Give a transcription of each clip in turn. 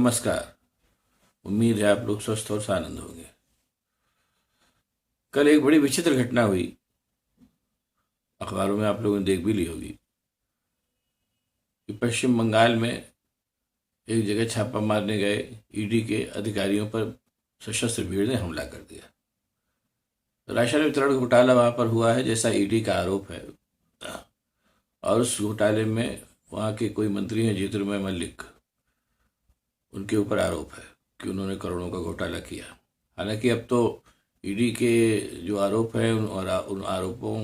नमस्कार। उम्मीद है आप लोग स्वस्थ और आनंद होंगे। कल एक बड़ी विचित्र घटना हुई, अखबारों में आप लोगों ने देख भी ली होगी कि पश्चिम बंगाल में एक जगह छापा मारने गए ईडी के अधिकारियों पर सशस्त्र भीड़ ने हमला कर दिया। राशन वितरण घोटाला वहां पर हुआ है जैसा ईडी का आरोप है, और उस घोटाले में वहां के कोई मंत्री हैं ज्योतिर्मय मल्लिक, उनके ऊपर आरोप है कि उन्होंने करोड़ों का घोटाला किया। हालांकि अब तो ईडी के जो आरोप हैं उन आरोपों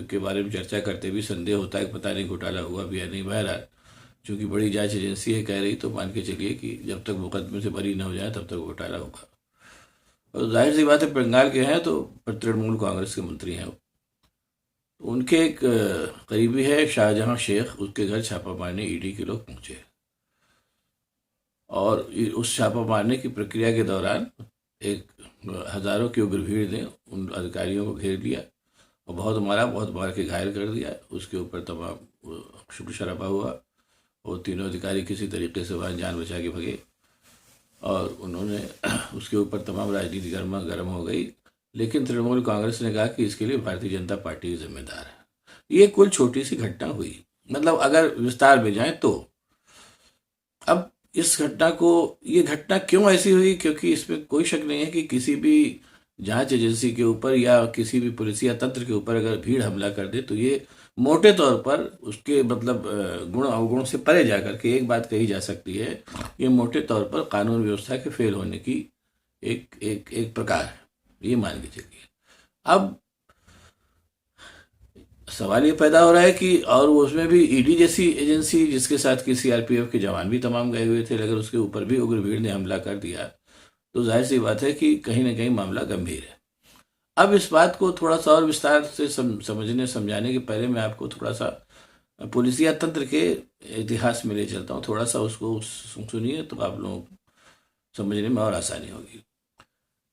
के बारे में चर्चा करते भी संदेह होता है कि पता नहीं घोटाला हुआ भी या नहीं। बहरहाल चूंकि बड़ी जांच एजेंसी है कह रही, तो मान के चलिए कि जब तक मुकदमे से बरी न हो जाए तब तक घोटाला होगा। और जाहिर सी बात है, बंगाल के हैं तो तृणमूल कांग्रेस के मंत्री हैं। तो उनके एक करीबी है शाहजहां शेख, उसके घर छापा मारने ईडी के लोग पहुंचे, और उस छापा मारने की प्रक्रिया के दौरान एक हजारों की उग्र भीड़ ने उन अधिकारियों को घेर लिया और बहुत मार के घायल कर दिया। उसके ऊपर तमाम शोर शराबा हुआ। वो तीनों अधिकारी किसी तरीके से वहाँ जान बचा के भगे, और उन्होंने उसके ऊपर तमाम राजनीति गर्म हो गई। लेकिन तृणमूल कांग्रेस ने कहा कि इसके लिए भारतीय जनता पार्टी जिम्मेदार है। ये कुल छोटी सी घटना हुई, मतलब अगर विस्तार में जाए तो। अब इस घटना को, ये घटना क्यों ऐसी हुई, क्योंकि इसमें कोई शक नहीं है कि किसी भी जांच एजेंसी के ऊपर या किसी भी पुलिस या तंत्र के ऊपर अगर भीड़ हमला कर दे तो ये मोटे तौर पर उसके मतलब गुण अवगुण से परे जाकर के एक बात कही जा सकती है, ये मोटे तौर पर कानून व्यवस्था के फेल होने की एक प्रकार है, ये मान के चलिए। अब सवाल ये पैदा हो रहा है कि, और उसमें भी ईडी जैसी एजेंसी जिसके साथ कि सीआरपीएफ के जवान भी तमाम गए हुए थे, अगर उसके ऊपर भी उग्र भीड़ ने हमला कर दिया तो जाहिर सी बात है कि कहीं ना कहीं मामला गंभीर है। अब इस बात को थोड़ा सा और विस्तार से समझने समझाने के पहले मैं आपको थोड़ा सा पुलिसिया तंत्र के इतिहास में ले चलता हूँ। थोड़ा सा उसको सुनिए तो आप लोगों को समझने में और आसानी होगी।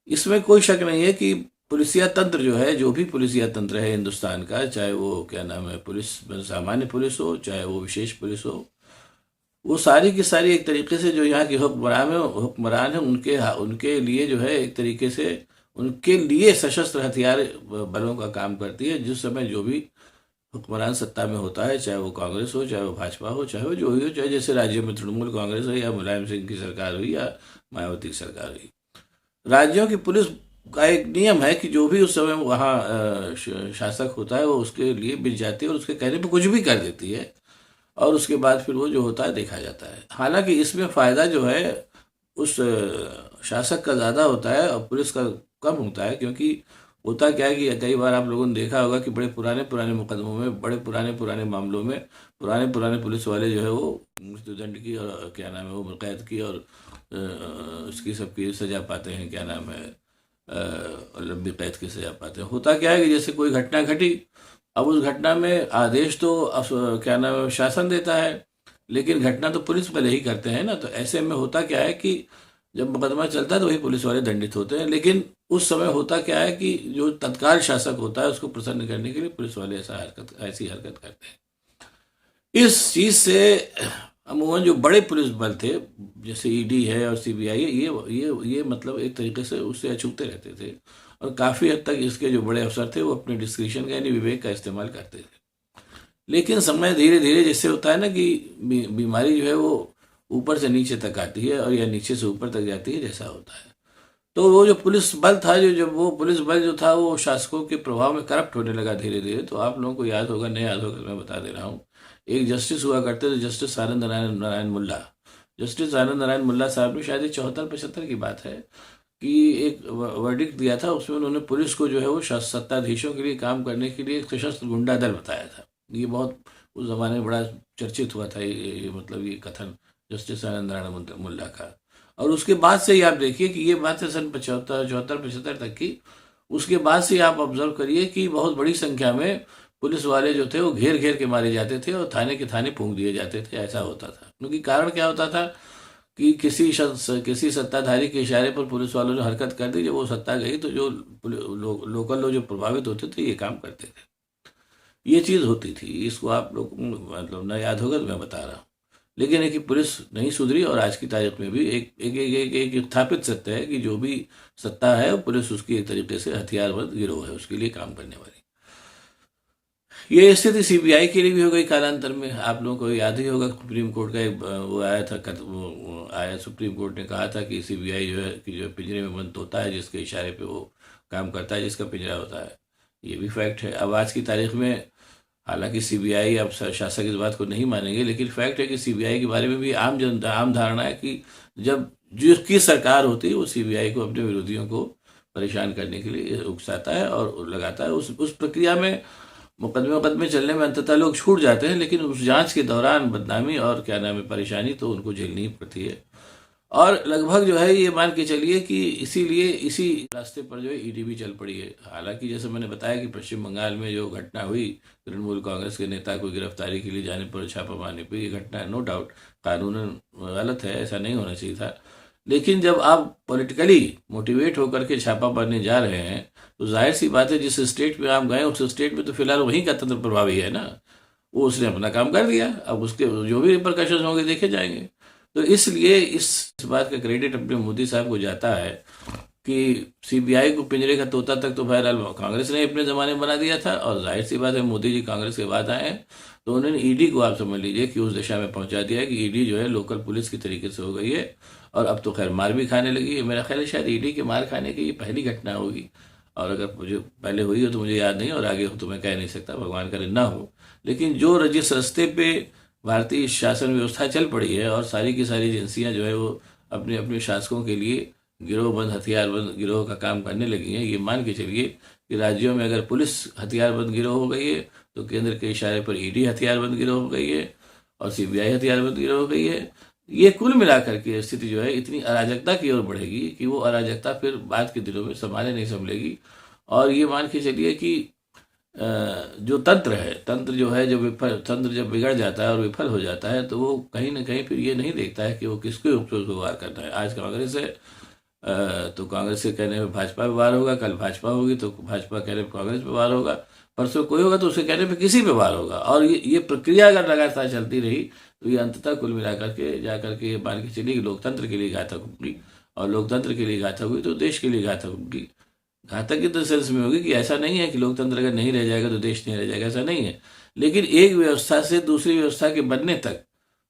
इसमें कोई शक नहीं है कि पुलिसिया तंत्र जो है, जो भी पुलिसिया तंत्र है हिंदुस्तान का, चाहे वो क्या नाम है पुलिस, सामान्य पुलिस हो, चाहे वो विशेष पुलिस हो, वो सारी की सारी एक तरीके से जो यहाँ के हुक्मरान है उनके लिए जो है एक तरीके से उनके लिए सशस्त्र हथियार बलों का काम करती है। जिस समय जो भी हुक्मरान सत्ता में होता है, चाहे वो कांग्रेस हो, चाहे वो भाजपा हो, चाहे वो जो ही हो, चाहे जैसे राज्यों में तृणमूल कांग्रेस हो या मुलायम सिंह की सरकार हुई या मायावती की सरकार हुई, राज्यों की पुलिस का एक नियम है कि जो भी उस समय वहाँ शासक होता है वो उसके लिए बिक जाती है और उसके कहने पर कुछ भी कर देती है, और उसके बाद फिर वो जो होता है देखा जाता है। हालांकि इसमें फायदा जो है उस शासक का ज़्यादा होता है और पुलिस का कम होता है, क्योंकि होता क्या है कि कई बार आप लोगों ने देखा होगा कि बड़े पुराने मुकदमों में, बड़े पुराने मामलों में पुराने पुलिस वाले जो है वो मृत्युदंड की और क्या नाम है वो कैद की और उसकी सबकी सजा पाते हैं, क्या नाम है लंबी कैद की सजा पाते हैं। होता क्या है कि जैसे कोई घटना घटी, अब उस घटना में आदेश तो क्या नाम है शासन देता है, लेकिन घटना तो पुलिस वाले ही करते हैं ना। तो ऐसे में होता क्या है कि जब मुकदमा चलता है तो वही पुलिस वाले दंडित होते हैं, लेकिन उस समय होता क्या है कि जो तत्काल शासक होता है उसको प्रसन्न करने के लिए पुलिस वाले ऐसी हरकत करते हैं। इस चीज से अमूमन जो बड़े पुलिस बल थे जैसे ईडी है और सीबीआई है, ये मतलब एक तरीके से उससे अछूते रहते थे, और काफी हद तक इसके जो बड़े अफसर थे वो अपने डिस्क्रिप्शन का यानी विवेक का इस्तेमाल करते थे। लेकिन समय धीरे धीरे जैसे होता है ना कि बीमारी जो है वो ऊपर से नीचे तक आती है और या नीचे से ऊपर तक जाती है, जैसा होता है। तो वो जो पुलिस बल था, जो जब वो पुलिस बल जो था वो शासकों के प्रभाव में करप्ट होने लगा धीरे धीरे। तो आप लोगों को याद होगा, नहीं याद होगा मैं बता दे रहा हूँ, एक जस्टिस हुआ करते थे, जस्टिस आनंद नारायण मुल्ला। जस्टिस आनंद नारायण मुल्ला साहब ने शायद 74-75 की बात है कि एक वर्डिक्ट दिया था, उसमें उन्होंने पुलिस को जो है वो सत्ताधीशों के लिए काम करने के लिए एक सशस्त्र गुंडा दल बताया था। ये बहुत उस जमाने में बड़ा चर्चित हुआ था ये मतलब ये कथन जस्टिस आनंद नारायण मुल्ला का। और उसके बाद से ही आप देखिए कि ये बात है सन 74-75 तक की। उसके बाद से आप ऑब्जर्व करिए कि बहुत बड़ी संख्या में पुलिस वाले जो थे वो घेर घेर के मारे जाते थे और थाने के थाने फूंक दिए जाते थे। ऐसा होता था क्योंकि कारण क्या होता था कि किसी सत्ताधारी के इशारे पर पुलिस वालों ने हरकत कर दी, जब वो सत्ता गई तो जो लोकल लोग जो प्रभावित होते थे ये काम करते थे। ये चीज होती थी। इसको आप लोग मतलब ना याद होगा तो मैं बता रहा हूँ। लेकिन है कि पुलिस नहीं सुधरी और आज की तारीख में भी एक स्थापित सत्य है कि जो भी सत्ता है वो पुलिस उसकी एक तरीके से हथियारबंद गिरोह है, उसके लिए काम करने वाली। ये स्थिति सीबीआई के लिए भी हो गई कालांतर में। आप लोगों को याद ही होगा सुप्रीम कोर्ट का एक वो आया था, वो आया, सुप्रीम कोर्ट ने कहा था कि सीबीआई जो है कि जो पिंजरे में बंद होता है जिसके इशारे पे वो काम करता है, जिसका पिंजरा होता है। ये भी फैक्ट है। अब आज की तारीख में हालांकि सीबीआई, अब शासक इस बात को नहीं मानेंगे, लेकिन फैक्ट है कि सीबीआई के बारे में भी आम धारणा है कि जब जिसकी सरकार होती है वो सीबीआई को अपने विरोधियों को परेशान करने के लिए उकसाता है और लगाता है। उस प्रक्रिया में मुकदमे चलने में अंततः लोग छूट जाते हैं, लेकिन उस जांच के दौरान बदनामी और क्या नाम है परेशानी तो उनको झेलनी ही पड़ती है। और लगभग जो है ये मान के चलिए कि इसीलिए इसी रास्ते पर जो है ईडी भी चल पड़ी है। हालांकि जैसे मैंने बताया कि पश्चिम बंगाल में जो घटना हुई, तृणमूल कांग्रेस के नेता को गिरफ्तारी के लिए जाने पर, छापा मारने पर, ये घटना नो डाउट कानूनन गलत है, ऐसा नहीं होना चाहिए था। लेकिन जब आप पॉलिटिकली मोटिवेट होकर के छापा मारने जा रहे हैं तो जाहिर सी बात है जिस स्टेट में आप गए उस स्टेट में तो फिलहाल वहीं का तंत्र प्रभावी है ना, वो उसने अपना काम कर दिया। अब उसके जो भी रिपरकशन होंगे देखे जाएंगे। तो इसलिए इस बात का क्रेडिट अपने मोदी साहब को जाता है कि सीबीआई को पिंजरे का तोता तक तो बहरहाल कांग्रेस ने अपने जमाने में बना दिया था, और जाहिर सी बात है मोदी जी कांग्रेस के बाद आए हैं तो उन्होंने ईडी को आप समझ लीजिए कि उस दिशा में पहुंचा दिया है कि ईडी जो है लोकल पुलिस की तरीके से हो गई है। और अब तो खैर मार भी खाने लगी है। मेरा ख्याल है शायद ईडी के मार खाने की ये पहली घटना होगी, और अगर मुझे पहले हुई हो तो मुझे याद नहीं, और आगे हो तो मैं कह नहीं सकता, भगवान करे ना हो। लेकिन जो जिस रास्ते पे भारतीय शासन व्यवस्था चल पड़ी है और सारी की सारी एजेंसियां जो है वो अपने अपने शासकों के लिए गिरोहबंद हथियारबंद गिरोह का काम करने लगी हैं, ये मान के चलिए कि राज्यों में अगर पुलिस हथियारबंद गिरोह हो गई है तो केंद्र के इशारे पर ईडी हथियारबंद गिरोह हो गई है और सीबीआई हथियारबंद गिरोह हो गई है। ये कुल मिलाकर के स्थिति जो है इतनी अराजकता की ओर बढ़ेगी कि वो अराजकता फिर बाद के दिनों में संभाले नहीं संभलेगी। और ये मान के चलिए कि जो तंत्र है, तंत्र जो है जब तंत्र जब बिगड़ जाता है और विफल हो जाता है तो वो कहीं ना कहीं फिर ये नहीं देखता है कि वो किसके ऊपर वार करना है। आज कांग्रेस है तो कांग्रेस के कहने में भाजपा पे वार होगा, कल भाजपा होगी तो भाजपा कहने पे कांग्रेस पे वार होगा, परसों कोई होगा तो उसके कहने पे किसी पे वार होगा। और ये प्रक्रिया अगर लगातार चलती रही तो ये अंततः कुल मिलाकर के जाकर के ये मान के चलिए कि लोकतंत्र के लिए घातक होगी, और लोकतंत्र के लिए घातक हुई तो देश के लिए घातक होगी। घातक की तो सेंस में होगी कि ऐसा नहीं है कि लोकतंत्र अगर नहीं रह जाएगा तो देश नहीं रह जाएगा, ऐसा नहीं है। लेकिन एक व्यवस्था से दूसरी व्यवस्था के बनने तक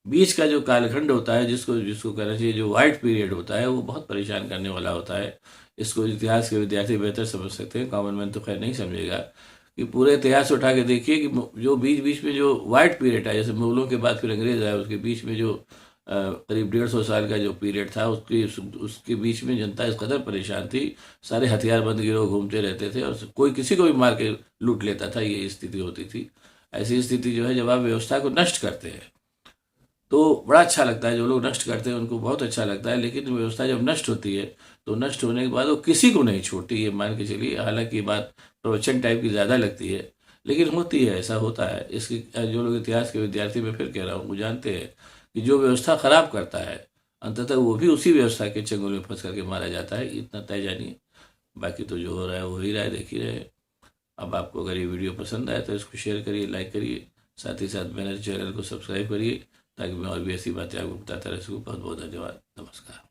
बीच का जो कालखंड होता है, जिसको जिसको कहना चाहिए जो वाइट पीरियड होता है, वो बहुत परेशान करने वाला होता है। इसको इतिहास के विद्यार्थी बेहतर समझ सकते हैं, कॉमन मैन तो खैर नहीं समझेगा। कि पूरे इतिहास उठा के देखिए कि जो बीच बीच में जो वाइट पीरियड है, जैसे मुगलों के बाद फिर अंग्रेज आए, उसके बीच में जो करीब 150 साल का जो पीरियड था उसके बीच में जनता इस कदर परेशान थी, सारे हथियारबंद गिरोह घूमते रहते थे और कोई किसी को भी मार के लूट लेता था, ये स्थिति होती थी। ऐसी स्थिति जो है जब आप व्यवस्था को नष्ट करते हैं तो बड़ा अच्छा लगता है, जो लोग नष्ट करते हैं उनको बहुत अच्छा लगता है। लेकिन व्यवस्था जब नष्ट होती है तो नष्ट होने के बाद वो किसी को नहीं छोड़ती, ये मान के चलिए। हालांकि ये बात प्रवचन टाइप की ज़्यादा लगती है लेकिन होती है, ऐसा होता है। इसकी जो लोग इतिहास के विद्यार्थी मैं फिर कह रहा हूँ वो जानते हैं कि जो व्यवस्था खराब करता है अंततः वो भी उसी व्यवस्था के चंगुल में फंस करके मारा जाता है, इतना तय जानिए। बाकी तो जो हो रहा है वो ही रहा है, देख ही रहे। अब आपको अगर ये वीडियो पसंद आए तो इसको शेयर करिए, लाइक करिए, साथ ही साथ मेरे चैनल को सब्सक्राइब करिए ताकि मैं और भी ऐसी बातें आपको बताता रह सकूँ। बहुत बहुत धन्यवाद, नमस्कार।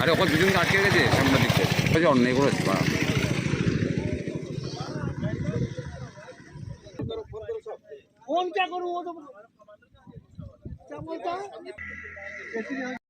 আরে ওখানে দুজনকে আটকে গেছে সাংবাদিকদের, বলছে অন্যায় করেছে বা फोन क्या करूँ वो तो क्या बोलता है